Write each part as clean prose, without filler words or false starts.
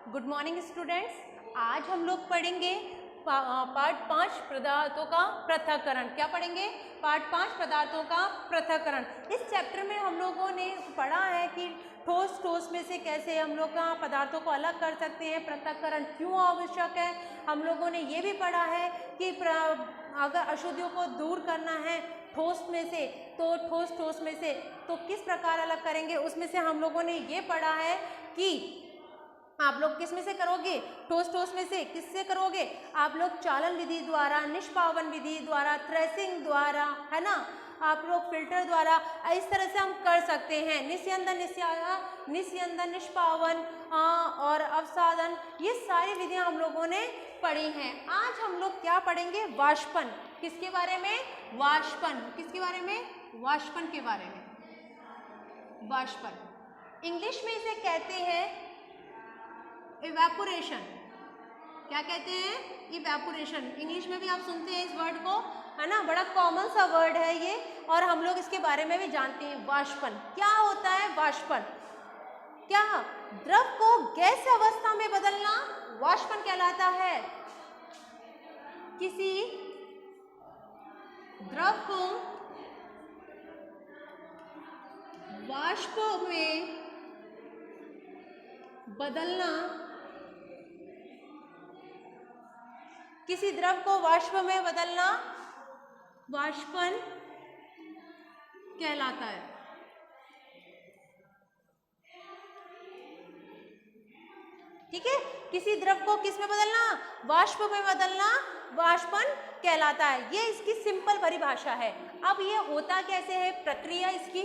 Good morning students. आज हम लोग पढ़ेंगे पार्ट 5 पदार्थों का पृथक्करण। क्या पढ़ेंगे? पार्ट 5 पदार्थों का पृथक्करण। इस चैप्टर में हम लोगों ने पढ़ा है कि ठोस में से कैसे हम लोग पदार्थों को अलग कर सकते हैं, पृथक्करण क्यों आवश्यक है। हम लोगों ने ये भी पढ़ा है कि अगर अशुद्धियों को दूर करना है ठोस में से तो किस प्रकार अलग करेंगे। उसमें से हम लोगों ने ये पढ़ा है कि आप लोग किस में से करोगे, ठोस में से किससे करोगे, आप लोग चालन विधि द्वारा, निष्पावन विधि द्वारा, थ्रेसिंग द्वारा, है ना, आप लोग फिल्टर द्वारा, इस तरह से हम कर सकते हैं। निस्यंदन, निष्पावन और अवसादन, ये सारी विधियां हम लोगों ने पढ़ी हैं। आज हम लोग क्या पढ़ेंगे? वाष्पन। किसके बारे में? वाष्पन। किसके बारे में? वाष्पन के बारे में। वाष्पन इंग्लिश में इसे कहते हैं इवेपोरेशन। क्या कहते हैं? इवेपोरेशन। इंग्लिश में भी आप सुनते हैं इस वर्ड को, है ना, बड़ा कॉमन सा वर्ड है ये और हम लोग इसके बारे में भी जानते हैं। वाष्पन क्या होता है? वाष्पन क्या? द्रव को गैस अवस्था में बदलना वाष्पन कहलाता है। किसी द्रव को वाष्प में बदलना, किसी द्रव को वाष्प में बदलना वाष्पन कहलाता है। ठीक है, किसी द्रव को किस में बदलना? वाष्प में बदलना वाष्पन कहलाता है। ये इसकी सिंपल परिभाषा है। अब ये होता कैसे है, प्रक्रिया इसकी।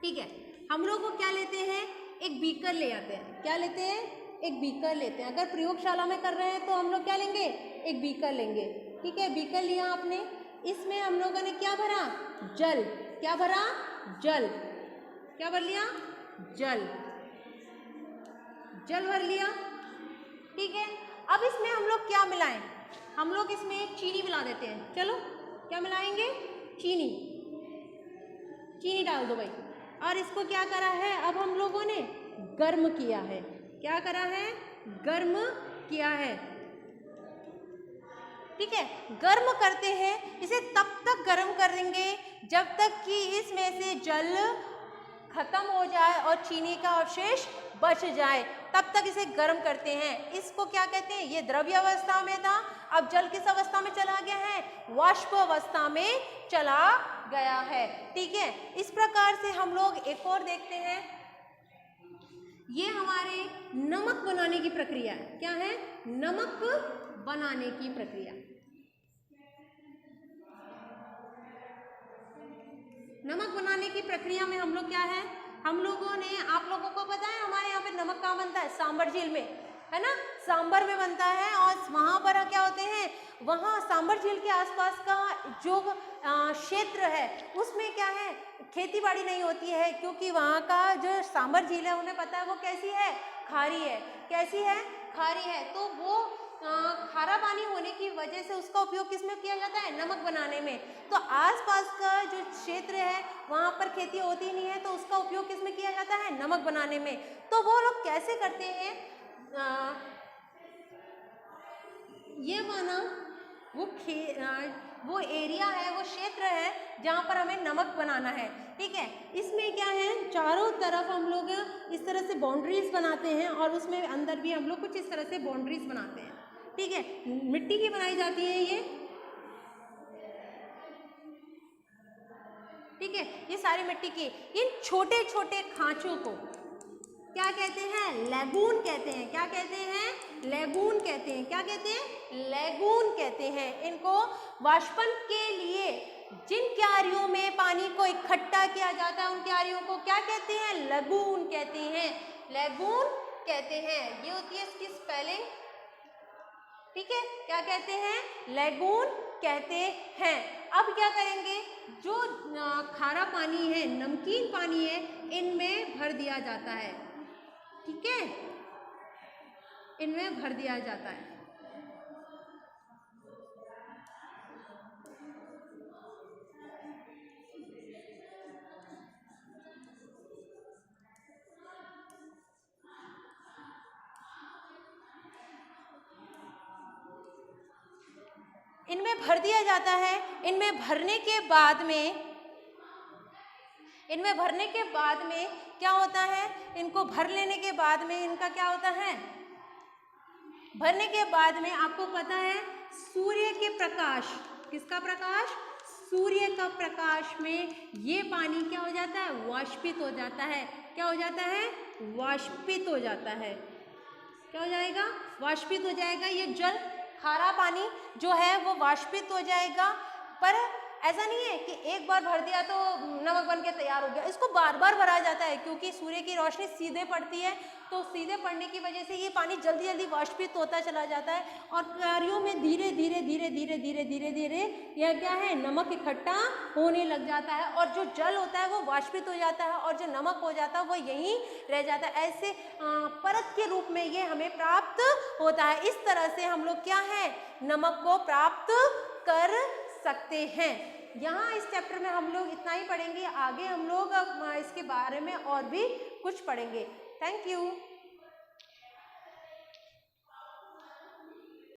ठीक है, हम लोग को क्या लेते हैं? एक बीकर ले आते हैं। क्या लेते हैं? एक बीकर लेते हैं। अगर प्रयोगशाला में कर रहे हैं तो हम लोग क्या लेंगे? एक बीकर लेंगे। ठीक है, बीकर लिया आपने, इसमें हम लोगों ने क्या भरा? जल। क्या भरा? जल। क्या भर लिया? जल। जल भर लिया। ठीक है, अब इसमें हम लोग क्या मिलाएं? हम लोग इसमें चीनी मिला देते हैं। चलो, क्या मिलाएंगे? चीनी। चीनी डाल दो भाई। और इसको क्या करा है? अब हम लोगों ने गर्म किया है। क्या करा है? गर्म किया है। ठीक है, गर्म करते हैं इसे, तब तक गर्म करेंगे जब तक कि इसमें से जल खत्म हो जाए और चीनी का अवशेष बच जाए, तब तक इसे गर्म करते हैं। इसको क्या कहते हैं? ये द्रव्य अवस्था में था, अब जल किस अवस्था में चला गया है? वाष्प अवस्था में चला गया है। ठीक है, इस प्रकार से हम लोग एक और देखते हैं, ये हमारे नमक बनाने की प्रक्रिया है। क्या है? नमक बनाने की प्रक्रिया। नमक बनाने की प्रक्रिया में हम लोग क्या है, हम लोगों ने, आप लोगों को पता है हमारे यहाँ पे नमक कहाँ बनता है? सांबर झील में, है ना, सांबर में बनता है। और वहाँ पर क्या होते हैं, वहाँ सांबर झील के आसपास का जो क्षेत्र है उसमें क्या है, खेती बाड़ी नहीं होती है, क्योंकि वहाँ का जो सांबर झील है उन्हें पता है वो कैसी है? खारी है। कैसी है? खारी है। तो वो खारा पानी होने की वजह से उसका उपयोग किस में किया जाता है? नमक बनाने में। तो आसपास का जो क्षेत्र है वहाँ पर खेती होती नहीं है, तो उसका उपयोग किस में किया जाता है? नमक बनाने में। तो वो लोग कैसे करते हैं? ये माना वो एरिया है, वो क्षेत्र है जहाँ पर हमें नमक बनाना है। ठीक है, इसमें क्या है, चारों तरफ हम लोग इस तरह से बाउंड्रीज बनाते हैं और उसमें अंदर भी हम लोग कुछ इस तरह से बाउंड्रीज बनाते हैं। ठीक है, मिट्टी की बनाई जाती है ये। ठीक है, ये सारी मिट्टी की। इन छोटे छोटे खांचों को क्या कहते हैं? लैगून कहते हैं। क्या कहते हैं? लैगून कहते हैं। क्या कहते हैं? लैगून कहते हैं। इनको वाष्पन के लिए जिन क्यारियों में पानी को इकट्ठा किया जाता है उन क्यारियों को क्या कहते हैं? लैगून कहते हैं। लैगून कहते हैं। ये होती है इसकी स्पेलिंग। ठीक है, क्या कहते हैं? लैगून कहते हैं। अब क्या करेंगे, जो खारा पानी है, नमकीन पानी है, इनमें भर दिया जाता है। ठीक है, इनमें भर दिया जाता है। इनमें भर दिया जाता है। इनमें भरने के बाद में क्या होता है, इनको भर लेने के बाद में इनका क्या होता है, भरने के बाद में आपको पता है सूर्य के प्रकाश, किसका प्रकाश, सूर्य का प्रकाश में ये पानी क्या हो जाता है, वाष्पित हो जाता है। क्या हो जाता है, वाष्पित हो जाता है। क्या हो जाएगा, वाष्पित हो जाएगा। ये जल, खारा पानी जो है वो वाष्पित हो जाएगा। पर ऐसा नहीं है कि एक बार भर दिया तो नमक बन के तैयार हो गया, इसको बार बार भरा जाता है क्योंकि सूर्य की रोशनी सीधे पड़ती है, तो सीधे पड़ने की वजह से ये पानी जल्दी जल्दी वाष्पित होता चला जाता है और क्यारियों में धीरे धीरे धीरे धीरे धीरे धीरे धीरे यह क्या है, नमक इकट्ठा होने लग जाता है और जो जल होता है वो वाष्पित हो जाता है और जो नमक हो जाता है वो यहीं रह जाता है। ऐसे परत के रूप में ये हमें प्राप्त होता है। इस तरह से हम लोग क्या है, नमक को प्राप्त कर सकते हैं। यहाँ इस चैप्टर में हम लोग इतना ही पढ़ेंगे, आगे हम लोग इसके बारे में और भी कुछ पढ़ेंगे। Thank you.